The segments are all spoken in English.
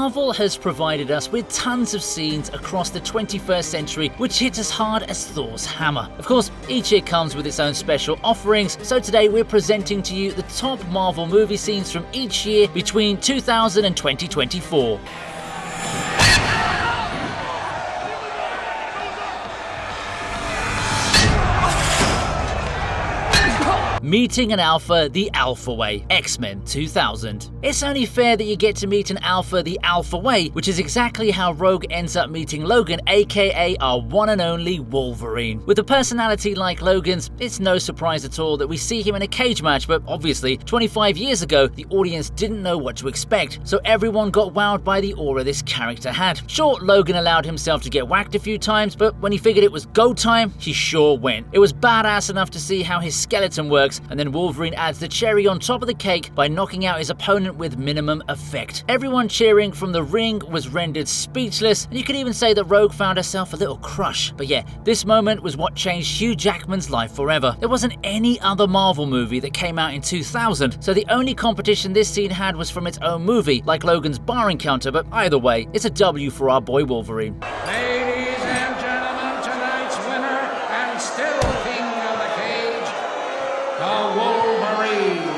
Marvel has provided us with tons of scenes across the 21st century which hit as hard as Thor's hammer. Of course, each year comes with its own special offerings, so today we're presenting to you the top Marvel movie scenes from each year between 2000 and 2024. Meeting an Alpha the Alpha Way, X-Men 2000. It's only fair that you get to meet an Alpha the Alpha Way, which is exactly how Rogue ends up meeting Logan, aka our one and only Wolverine. With a personality like Logan's, it's no surprise at all that we see him in a cage match, but obviously 25 years ago the audience didn't know what to expect, so everyone got wowed by the aura this character had. Sure, Logan allowed himself to get whacked a few times, but when he figured it was go time, he sure went. It was badass enough to see how his skeleton works, and then Wolverine adds the cherry on top of the cake by knocking out his opponent with minimum effect. Everyone cheering from the ring was rendered speechless, and you could even say that Rogue found herself a little crush. But yeah, this moment was what changed Hugh Jackman's life forever. There wasn't any other Marvel movie that came out in 2000, so the only competition this scene had was from its own movie, like Logan's bar encounter, but either way, it's a W for our boy Wolverine. Ladies and gentlemen, tonight's winner and still king of the cage, the Wolverine.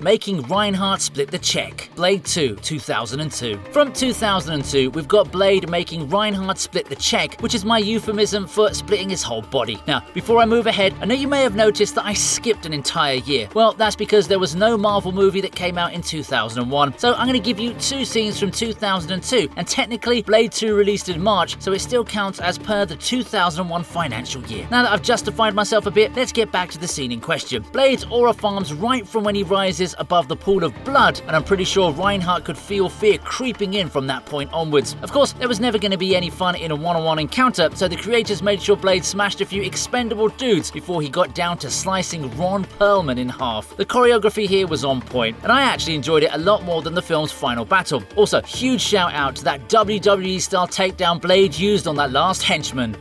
Making Reinhardt split the check, Blade 2, 2002. From 2002, we've got Blade making Reinhardt split the check, which is my euphemism for splitting his whole body. Now, before I move ahead, I know you may have noticed that I skipped an entire year. Well, that's because there was no Marvel movie that came out in 2001, so I'm going to give you two scenes from 2002, and technically Blade 2 released in March, so it still counts as per the 2001 financial year. Now that I've justified myself a bit, let's get back to the scene in question. Blade's aura farms right from when he rises above the pool of blood, and I'm pretty sure Reinhardt could feel fear creeping in from that point onwards. Of course, there was never going to be any fun in a one-on-one encounter, so the creators made sure Blade smashed a few expendable dudes before he got down to slicing Ron Perlman in half. The choreography here was on point, and I actually enjoyed it a lot more than the film's final battle. Also, huge shout out to that WWE style takedown Blade used on that last henchman.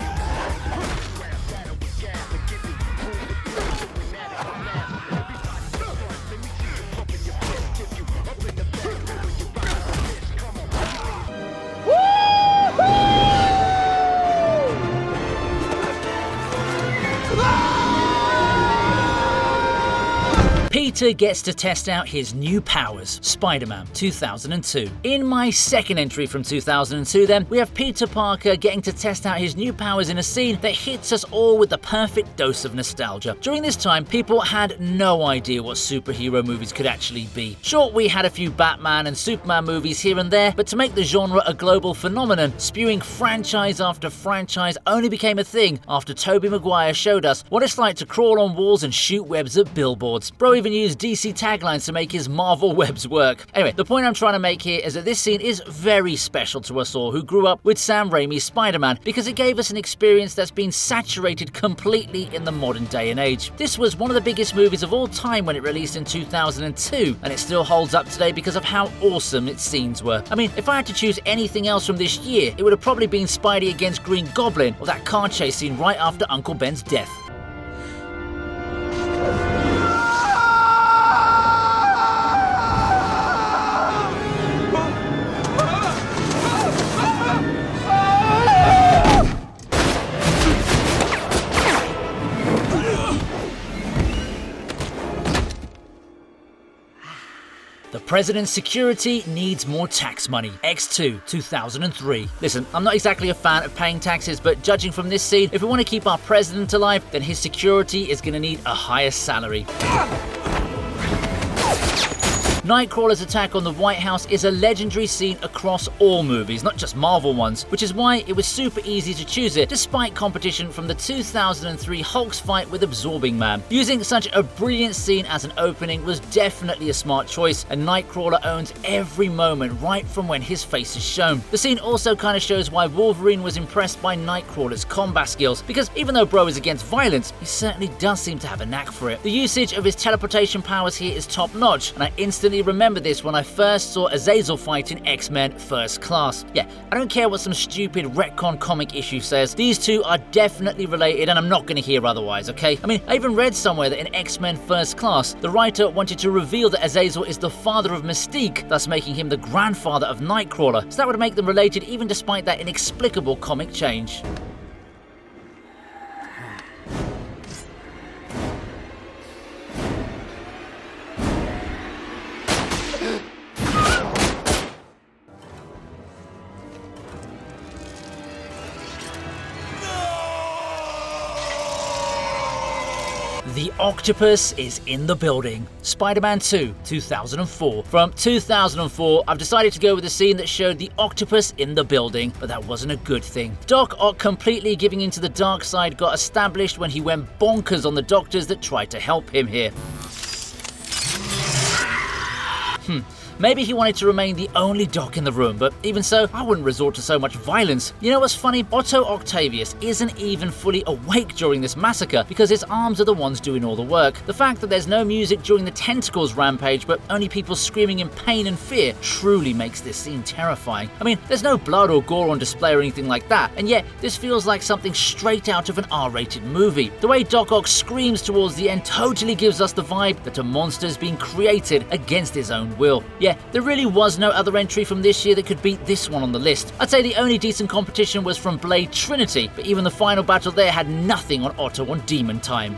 Peter gets to test out his new powers, SpiderMan 2002. In my second entry from 2002 then, we have Peter Parker getting to test out his new powers in a scene that hits us all with the perfect dose of nostalgia. During this time, people had no idea what superhero movies could actually be. Sure, we had a few Batman and Superman movies here and there, but to make the genre a global phenomenon, spewing franchise after franchise only became a thing after Tobey Maguire showed us what it's like to crawl on walls and shoot webs at billboards. Bro even used DC taglines to make his Marvel webs work. Anyway, the point I'm trying to make here is that this scene is very special to us all who grew up with Sam Raimi's Spider-Man, because it gave us an experience that's been saturated completely in the modern day and age. This was one of the biggest movies of all time when it released in 2002, and it still holds up today because of how awesome its scenes were. I mean, if I had to choose anything else from this year, it would have probably been Spidey against Green Goblin, or that car chase scene right after Uncle Ben's death. The President's security needs more tax money. X2, 2003. Listen, I'm not exactly a fan of paying taxes, but judging from this scene, if we want to keep our president alive, then his security is going to need a higher salary. Nightcrawler's attack on the White House is a legendary scene across all movies, not just Marvel ones, which is why it was super easy to choose it, despite competition from the 2003 Hulk's fight with Absorbing Man. Using such a brilliant scene as an opening was definitely a smart choice, and Nightcrawler owns every moment right from when his face is shown. The scene also kind of shows why Wolverine was impressed by Nightcrawler's combat skills, because even though bro is against violence, he certainly does seem to have a knack for it. The usage of his teleportation powers here is top notch, and I instantly vividly remember this when I first saw Azazel fight in X-Men First Class. Yeah, I don't care what some stupid retcon comic issue says, these two are definitely related and I'm not going to hear otherwise, okay? I mean, I even read somewhere that in X-Men First Class, the writer wanted to reveal that Azazel is the father of Mystique, thus making him the grandfather of Nightcrawler, so that would make them related even despite that inexplicable comic change. The Octopus is in the building. Spider-Man 2, 2004. From 2004, I've decided to go with a scene that showed the Octopus in the building, but that wasn't a good thing. Doc Ock completely giving into the dark side got established when he went bonkers on the doctors that tried to help him here. Maybe he wanted to remain the only Doc in the room, but even so, I wouldn't resort to so much violence. You know what's funny? Otto Octavius isn't even fully awake during this massacre because his arms are the ones doing all the work. The fact that there's no music during the Tentacles rampage, but only people screaming in pain and fear, truly makes this scene terrifying. I mean, there's no blood or gore on display or anything like that, and yet this feels like something straight out of an R-rated movie. The way Doc Ock screams towards the end totally gives us the vibe that a monster's been created against his own will. Yeah, there really was no other entry from this year that could beat this one on the list. I'd say the only decent competition was from Blade Trinity, but even the final battle there had nothing on Otto on Demon Time.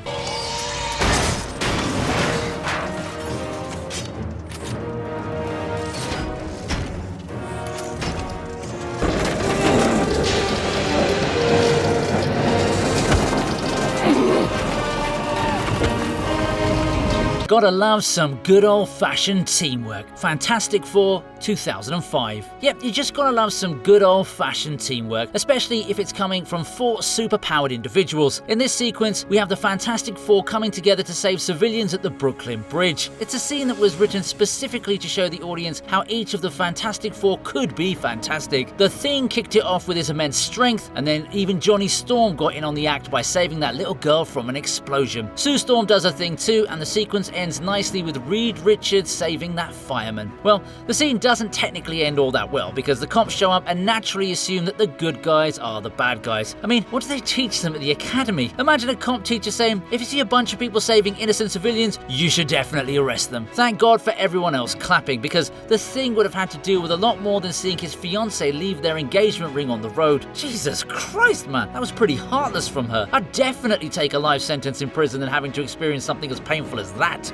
Gotta love some good old-fashioned teamwork. Fantastic Four, 2005. Yep, you just gotta love some good old-fashioned teamwork, especially if it's coming from 4 super-powered individuals. In this sequence, we have the Fantastic Four coming together to save civilians at the Brooklyn Bridge. It's a scene that was written specifically to show the audience how each of the Fantastic Four could be fantastic. The Thing kicked it off with his immense strength, and then even Johnny Storm got in on the act by saving that little girl from an explosion. Sue Storm does her thing too, and the sequence ends nicely with Reed Richards saving that fireman. Well, the scene doesn't technically end all that well because the cops show up and naturally assume that the good guys are the bad guys. I mean, what do they teach them at the academy? Imagine a cop teacher saying, if you see a bunch of people saving innocent civilians, you should definitely arrest them. Thank God for everyone else clapping, because the Thing would have had to deal with a lot more than seeing his fiancée leave their engagement ring on the road. Jesus Christ, man, that was pretty heartless from her. I'd definitely take a life sentence in prison than having to experience something as painful as that.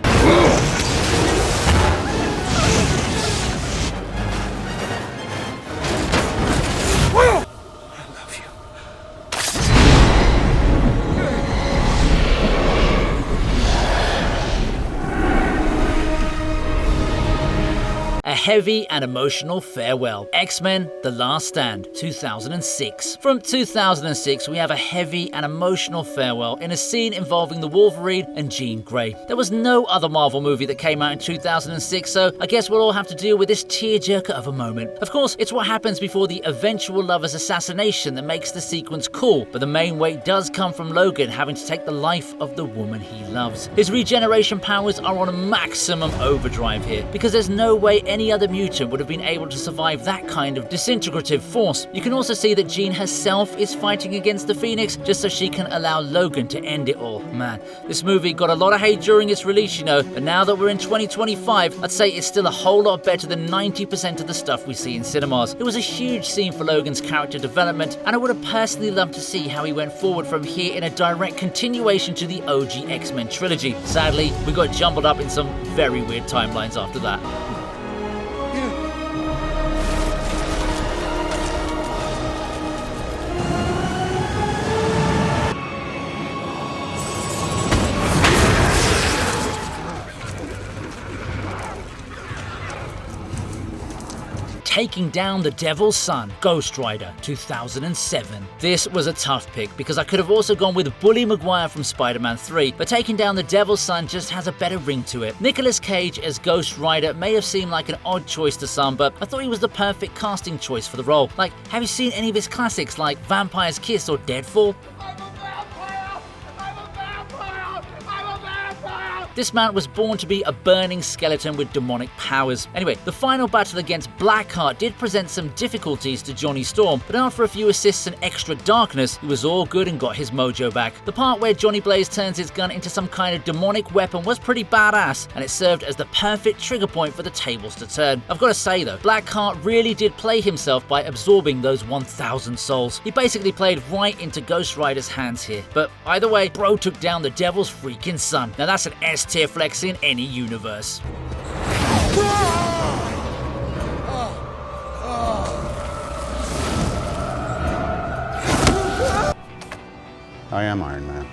A heavy and emotional farewell. X-Men The Last Stand, 2006. From 2006, we have a heavy and emotional farewell in a scene involving the Wolverine and Jean Grey. There was no other Marvel movie that came out in 2006, so I guess we'll all have to deal with this tearjerker of a moment. Of course, it's what happens before the eventual lover's assassination that makes the sequence cool, but the main weight does come from Logan having to take the life of the woman he loves. His regeneration powers are on maximum overdrive here, because there's no way any other mutant would have been able to survive that kind of disintegrative force. You can also see that Jean herself is fighting against the Phoenix just so she can allow Logan to end it all. Man, this movie got a lot of hate during its release, you know, but now that we're in 2025, I'd say it's still a whole lot better than 90% of the stuff we see in cinemas. It was a huge scene for Logan's character development, and I would have personally loved to see how he went forward from here in a direct continuation to the OG X-Men trilogy. Sadly, we got jumbled up in some very weird timelines after that. Taking down the Devil's Son, Ghost Rider, 2007. This was a tough pick because I could have also gone with Bully Maguire from Spider-Man 3, but taking down the Devil's Son just has a better ring to it. Nicolas Cage as Ghost Rider may have seemed like an odd choice to some, but I thought he was the perfect casting choice for the role. Like, have you seen any of his classics like Vampire's Kiss or Deadfall? This man was born to be a burning skeleton with demonic powers. Anyway, the final battle against Blackheart did present some difficulties to Johnny Storm, but after a few assists and extra darkness, he was all good and got his mojo back. The part where Johnny Blaze turns his gun into some kind of demonic weapon was pretty badass, and it served as the perfect trigger point for the tables to turn. I've got to say though, Blackheart really did play himself by absorbing those 1,000 souls. He basically played right into Ghost Rider's hands here. But either way, bro took down the devil's freaking son. Now that's an S tier flex in any universe. I am Iron Man.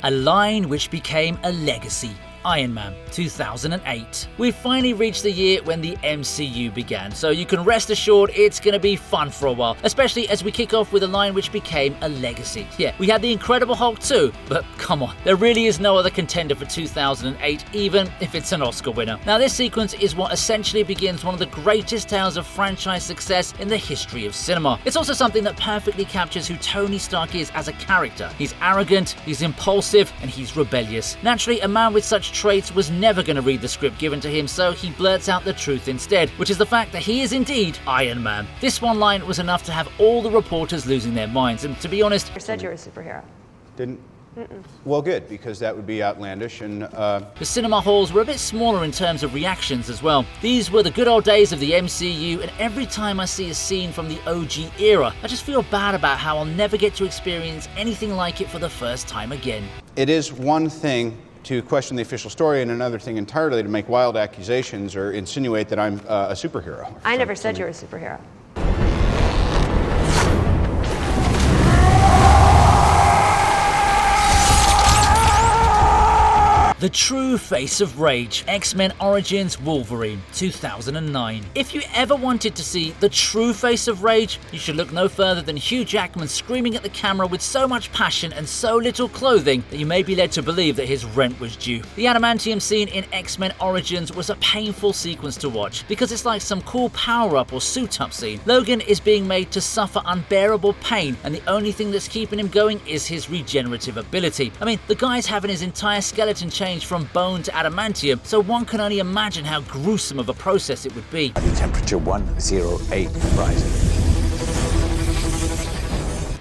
A line which became a legacy. Iron Man 2008. We've finally reached the year when the MCU began, so you can rest assured it's gonna be fun for a while, especially as we kick off with a line which became a legacy. Yeah, we had the Incredible Hulk too, but come on, there really is no other contender for 2008, even if it's an Oscar winner. Now this sequence is what essentially begins one of the greatest tales of franchise success in the history of cinema. It's also something that perfectly captures who Tony Stark is as a character. He's arrogant, he's impulsive, and he's rebellious. Naturally, a man with such traits was never going to read the script given to him, so he blurts out the truth instead, which is the fact that he is indeed Iron Man. This one line was enough to have all the reporters losing their minds, and to be honest, You said you were a superhero. Didn't? Well, good, because that would be outlandish and, the cinema halls were a bit smaller in terms of reactions as well. These were the good old days of the MCU, and every time I see a scene from the OG era, I just feel bad about how I'll never get to experience anything like it for the first time again. It is one thing to question the official story and another thing entirely to make wild accusations or insinuate that I'm a superhero. I never said you were a superhero. The true face of rage, X-Men Origins Wolverine, 2009. If you ever wanted to see the true face of rage, you should look no further than Hugh Jackman screaming at the camera with so much passion and so little clothing that you may be led to believe that his rent was due. The adamantium scene in X-Men Origins was a painful sequence to watch because it's like some cool power-up or suit-up scene. Logan is being made to suffer unbearable pain, and the only thing that's keeping him going is his regenerative ability. I mean, the guy's having his entire skeleton changed from bone to adamantium, so one can only imagine how gruesome of a process it would be. Temperature 108 rising.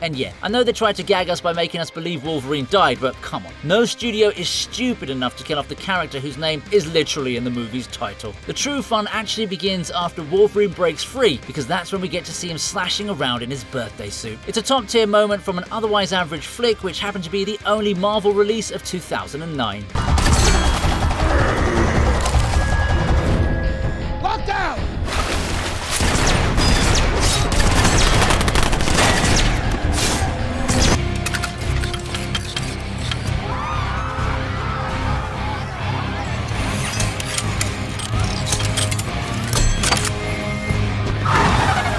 And yeah, I know they tried to gag us by making us believe Wolverine died, but come on. No studio is stupid enough to kill off the character whose name is literally in the movie's title. The true fun actually begins after Wolverine breaks free, because that's when we get to see him slashing around in his birthday suit. It's a top tier moment from an otherwise average flick, which happened to be the only Marvel release of 2009. Lockdown!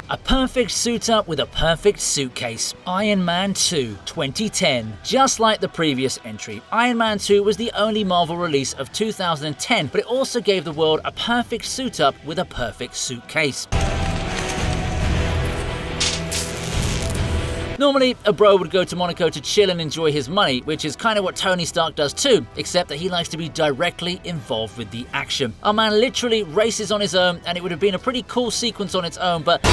A perfect suit up with a perfect suitcase. Iron Man 2, 2010. Just like the previous entry, Iron Man 2 was the only Marvel release of 2010, but it also gave the world a perfect suit up with a perfect suitcase. Normally, a bro would go to Monaco to chill and enjoy his money, which is kind of what Tony Stark does too, except that he likes to be directly involved with the action. Our man literally races on his own, and it would have been a pretty cool sequence on its own, but... Are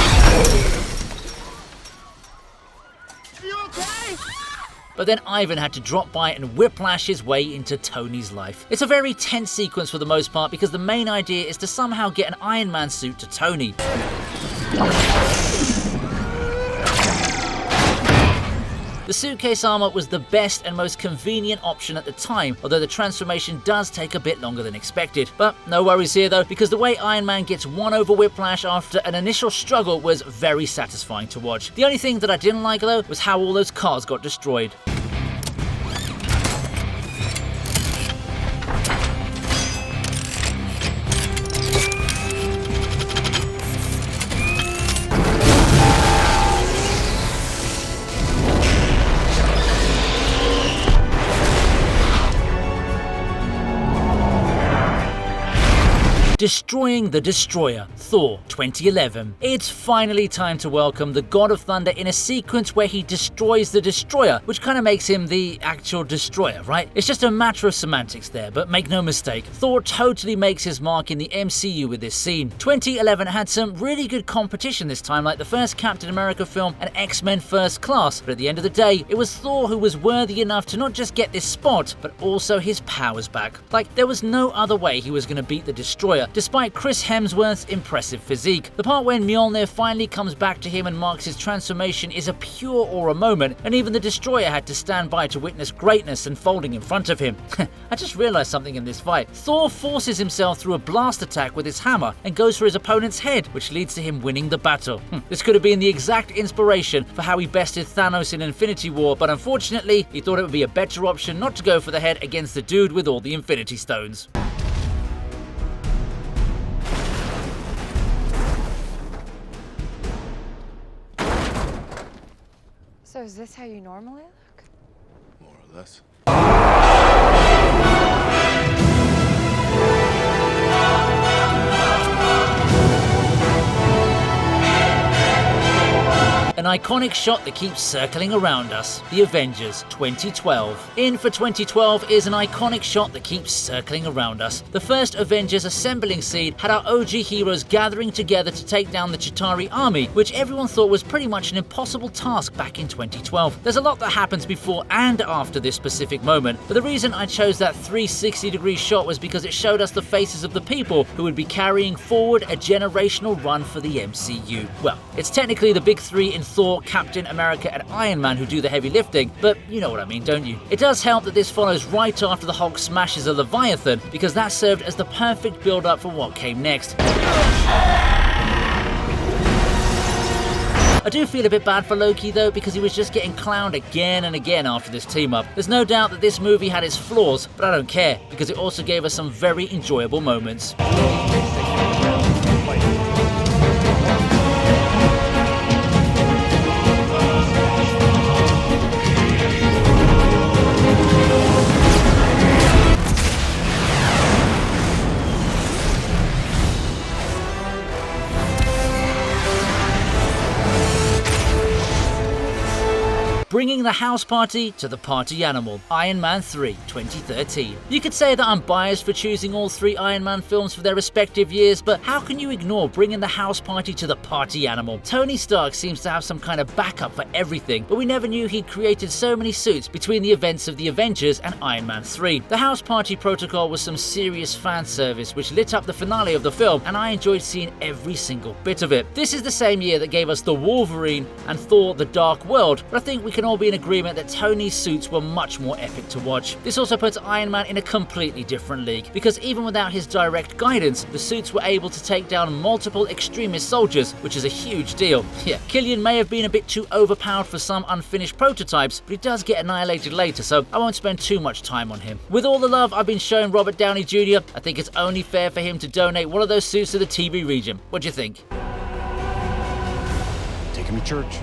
you okay? But then Ivan had to drop by and whiplash his way into Tony's life. It's a very tense sequence for the most part because the main idea is to somehow get an Iron Man suit to Tony. The suitcase armor was the best and most convenient option at the time, although the transformation does take a bit longer than expected. But no worries here though, because the way Iron Man gets won over Whiplash after an initial struggle was very satisfying to watch. The only thing that I didn't like though was how all those cars got destroyed. Destroying the Destroyer, Thor 2011. It's finally time to welcome the God of Thunder in a sequence where he destroys the Destroyer, which kind of makes him the actual Destroyer, right? It's just a matter of semantics there, but make no mistake, Thor totally makes his mark in the MCU with this scene. 2011 had some really good competition this time, like the first Captain America film and X-Men First Class, but at the end of the day, it was Thor who was worthy enough to not just get this spot, but also his powers back. Like, there was no other way he was going to beat the Destroyer, despite Chris Hemsworth's impressive physique. The part when Mjolnir finally comes back to him and marks his transformation is a pure aura moment, and even the Destroyer had to stand by to witness greatness unfolding in front of him. I just realized something in this fight. Thor forces himself through a blast attack with his hammer and goes for his opponent's head, which leads to him winning the battle. This could have been the exact inspiration for how he bested Thanos in Infinity War, but unfortunately, he thought it would be a better option not to go for the head against the dude with all the Infinity Stones. So is this how you normally look? More or less. An iconic shot that keeps circling around us, the Avengers 2012. In for 2012 is an iconic shot that keeps circling around us. The first Avengers assembling scene had our OG heroes gathering together to take down the Chitauri army, which everyone thought was pretty much an impossible task back in 2012. There's a lot that happens before and after this specific moment, but the reason I chose that 360-degree shot was because it showed us the faces of the people who would be carrying forward a generational run for the MCU. Well, it's technically the big three in Thor, Captain America and Iron Man who do the heavy lifting, but you know what I mean, don't you? It does help that this follows right after the Hulk smashes a Leviathan, because that served as the perfect build-up for what came next. I do feel a bit bad for Loki though, because he was just getting clowned again and again after this team-up. There's no doubt that this movie had its flaws, but I don't care, because it also gave us some very enjoyable moments. Bringing the house party to the party animal, Iron Man 3, 2013. You could say that I'm biased for choosing all three Iron Man films for their respective years, but how can you ignore bringing the house party to the party animal? Tony Stark seems to have some kind of backup for everything, but we never knew he'd created so many suits between the events of the Avengers and Iron Man 3. The house party protocol was some serious fan service which lit up the finale of the film, and I enjoyed seeing every single bit of it. This is the same year that gave us the Wolverine and Thor: The Dark World, but I think we can all be in agreement that Tony's suits were much more epic to watch. This also puts Iron Man in a completely different league, because even without his direct guidance, the suits were able to take down multiple extremist soldiers, which is a huge deal. Yeah, Killian may have been a bit too overpowered for some unfinished prototypes, but he does get annihilated later, so I won't spend too much time on him. With all the love I've been showing Robert Downey Jr., I think it's only fair for him to donate one of those suits to the TV region. What do you think? Take him to church.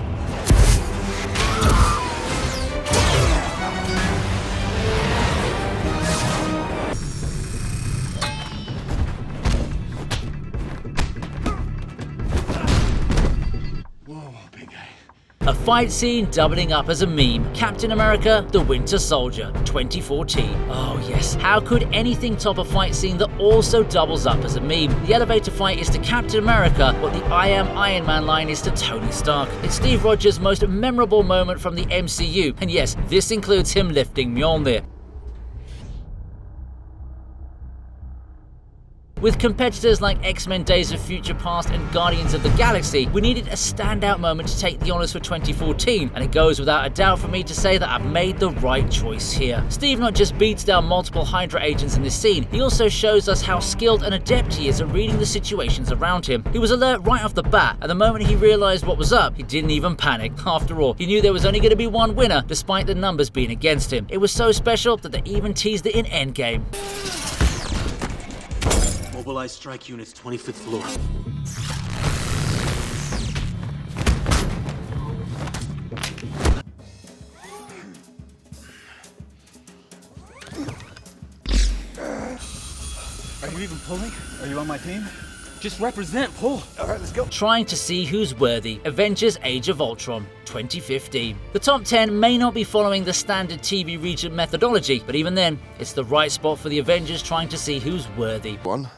A fight scene doubling up as a meme. Captain America: The Winter Soldier, 2014. Oh yes, how could anything top a fight scene that also doubles up as a meme? The elevator fight is to Captain America what the I Am Iron Man line is to Tony Stark. It's Steve Rogers' most memorable moment from the MCU, and yes, this includes him lifting Mjolnir. With competitors like X-Men Days of Future Past and Guardians of the Galaxy, we needed a standout moment to take the honours for 2014, and it goes without a doubt for me to say that I've made the right choice here. Steve not just beats down multiple Hydra agents in this scene, he also shows us how skilled and adept he is at reading the situations around him. He was alert right off the bat, and the moment he realised what was up, he didn't even panic. After all, he knew there was only going to be one winner, despite the numbers being against him. It was so special that they even teased it in Endgame. Mobilize strike units, 25th floor. Are you even pulling? Are you on my team? Just represent, pull. All right, let's go. Trying to see who's worthy. Avengers Age of Ultron, 2015. The top 10 may not be following the standard TV Regent methodology, but even then, it's the right spot for the Avengers trying to see who's worthy. One.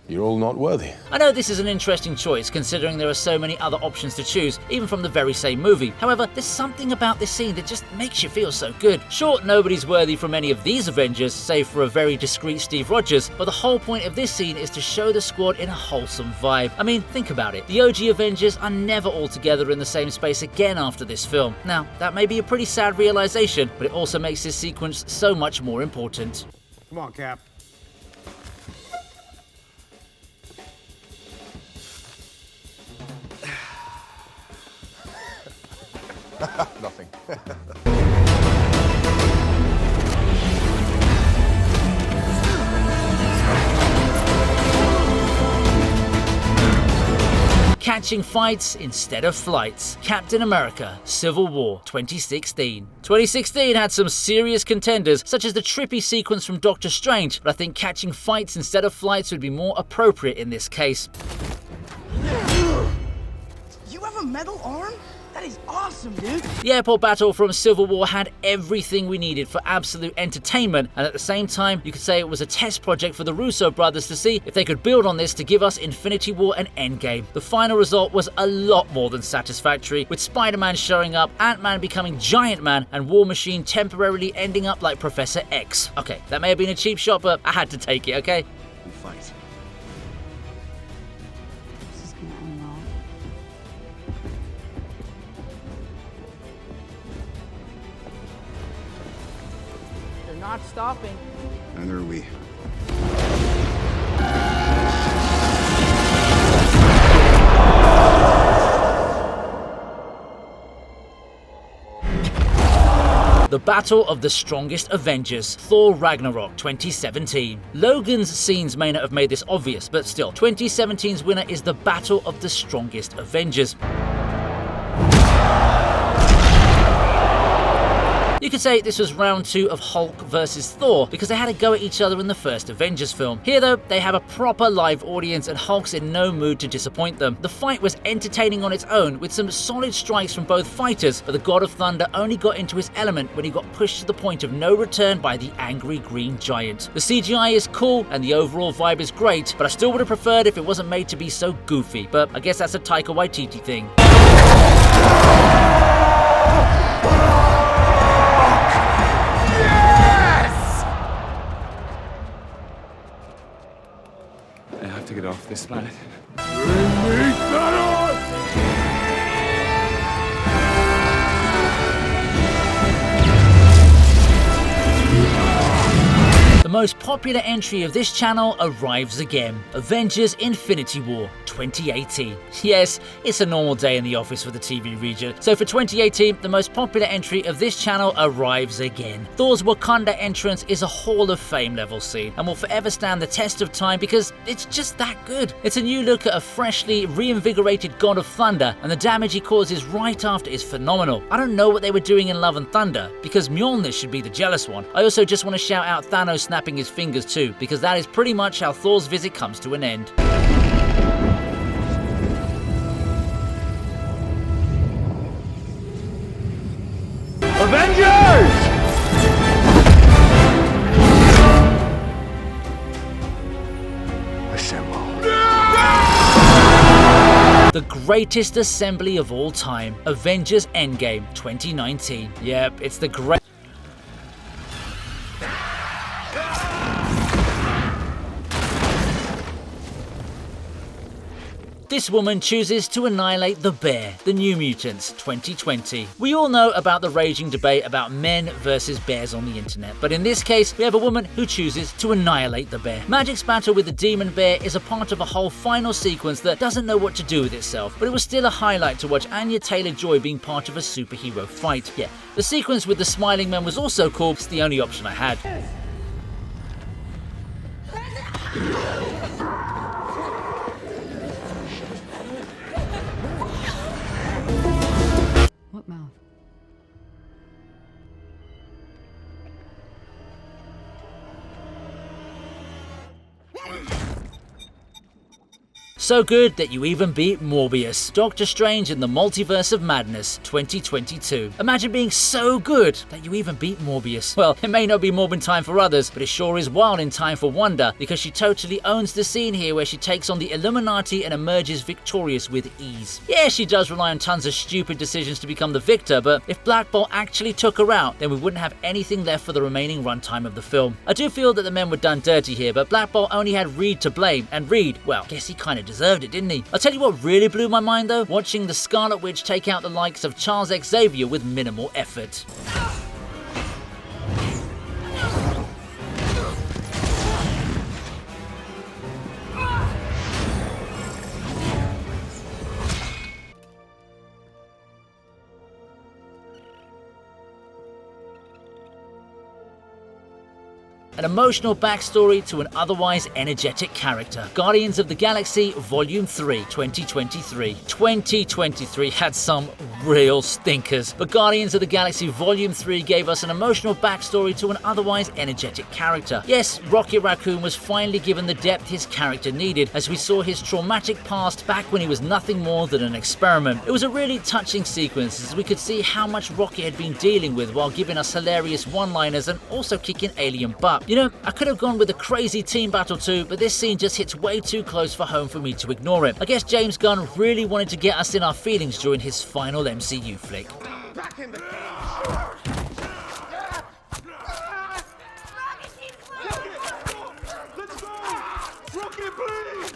You're all not worthy. I know this is an interesting choice, considering there are so many other options to choose, even from the very same movie. However, there's something about this scene that just makes you feel so good. Sure, nobody's worthy from any of these Avengers, save for a very discreet Steve Rogers, but the whole point of this scene is to show the squad in a wholesome vibe. I mean, think about it. The OG Avengers are never all together in the same space again after this film. Now, that may be a pretty sad realization, but it also makes this sequence so much more important. Come on, Cap. Nothing. Catching fights instead of flights. Captain America, Civil War, 2016. 2016 had some serious contenders, such as the trippy sequence from Doctor Strange, but I think catching fights instead of flights would be more appropriate in this case. You have a metal arm? That is awesome, dude! The airport battle from Civil War had everything we needed for absolute entertainment, and at the same time, you could say it was a test project for the Russo brothers to see if they could build on this to give us Infinity War and Endgame. The final result was a lot more than satisfactory, with Spider-Man showing up, Ant-Man becoming Giant Man, and War Machine temporarily ending up like Professor X. Okay, that may have been a cheap shot, but I had to take it, okay? We'll fight. This is gonna end well. They're not stopping. Neither are we. The Battle of the Strongest Avengers, Thor Ragnarok 2017. Logan's scenes may not have made this obvious, but still, 2017's winner is the Battle of the Strongest Avengers. You could say this was round 2 of Hulk versus Thor because they had a go at each other in the first Avengers film. Here though, they have a proper live audience and Hulk's in no mood to disappoint them. The fight was entertaining on its own with some solid strikes from both fighters, but the God of Thunder only got into his element when he got pushed to the point of no return by the angry green giant. The CGI is cool and the overall vibe is great, but I still would have preferred if it wasn't made to be so goofy, but I guess that's a Taika Waititi thing. I have to get off this planet. The most popular entry of this channel arrives again. Avengers Infinity War 2018. Yes, it's a normal day in the office for the TV Regent. So for 2018, the most popular entry of this channel arrives again. Thor's Wakanda entrance is a Hall of Fame level scene and will forever stand the test of time because it's just that good. It's a new look at a freshly reinvigorated God of Thunder, and the damage he causes right after is phenomenal. I don't know what they were doing in Love and Thunder, because Mjolnir should be the jealous one. I also just want to shout out Thanos snapping his fingers too, because that is pretty much how Thor's visit comes to an end. Avengers! Assemble. The greatest assembly of all time, Avengers Endgame 2019. Yep, it's the great... This woman chooses to annihilate the bear, the New Mutants 2020. We all know about the raging debate about men versus bears on the internet, but in this case, we have a woman who chooses to annihilate the bear. Magic's battle with the demon bear is a part of a whole final sequence that doesn't know what to do with itself, but it was still a highlight to watch Anya Taylor-Joy being part of a superhero fight. Yeah, the sequence with the smiling men was also cool, it's the only option I had. What mouth? So good that you even beat Morbius. Doctor Strange in the Multiverse of Madness 2022. Imagine being so good that you even beat Morbius. Well, it may not be Morbin time for others, but it sure is wild in time for Wanda, because she totally owns the scene here where she takes on the Illuminati and emerges victorious with ease. Yeah, she does rely on tons of stupid decisions to become the victor, but if Black Bolt actually took her out, then we wouldn't have anything left for the remaining runtime of the film. I do feel that the men were done dirty here, but Black Bolt only had Reed to blame, and Reed, well, guess he kinda deserved it, didn't he? I'll tell you what really blew my mind though, watching the Scarlet Witch take out the likes of Charles Xavier with minimal effort. An emotional backstory to an otherwise energetic character. Guardians of the Galaxy Volume 3, 2023. 2023 had some real stinkers, but Guardians of the Galaxy Volume 3 gave us an emotional backstory to an otherwise energetic character. Yes, Rocket Raccoon was finally given the depth his character needed, as we saw his traumatic past back when he was nothing more than an experiment. It was a really touching sequence, as we could see how much Rocket had been dealing with while giving us hilarious one-liners and also kicking alien butt. You know, I could have gone with a crazy team battle too, but this scene just hits way too close for home for me to ignore it. I guess James Gunn really wanted to get us in our feelings during his final MCU flick. Back in the cage. Let's go! Rocket, please!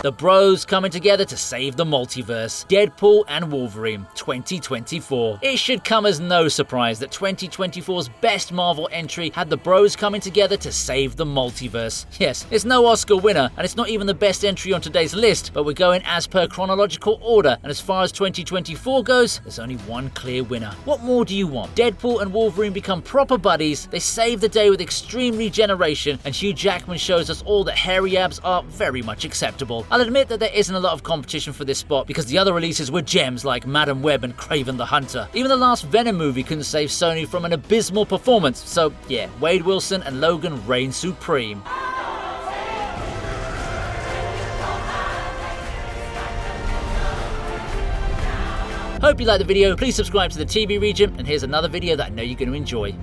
The bros coming together to save the multiverse. Deadpool and Wolverine 2024. It should come as no surprise that 2024's best Marvel entry had the bros coming together to save the multiverse. Yes, it's no Oscar winner, and it's not even the best entry on today's list, but we're going as per chronological order, and as far as 2024 goes, there's only one clear winner. What more do you want? Deadpool and Wolverine become proper buddies, they save the day with extreme regeneration, and Hugh Jackman shows us all that hairy abs are very much acceptable. I'll admit that there isn't a lot of competition for this spot, because the other releases were gems like Madam Web and Kraven the Hunter. Even the last Venom movie couldn't save Sony from an abysmal performance, so yeah, Wade Wilson and Logan reign supreme. Hope you liked the video. Please subscribe to the TV Regent, and here's another video that I know you're going to enjoy.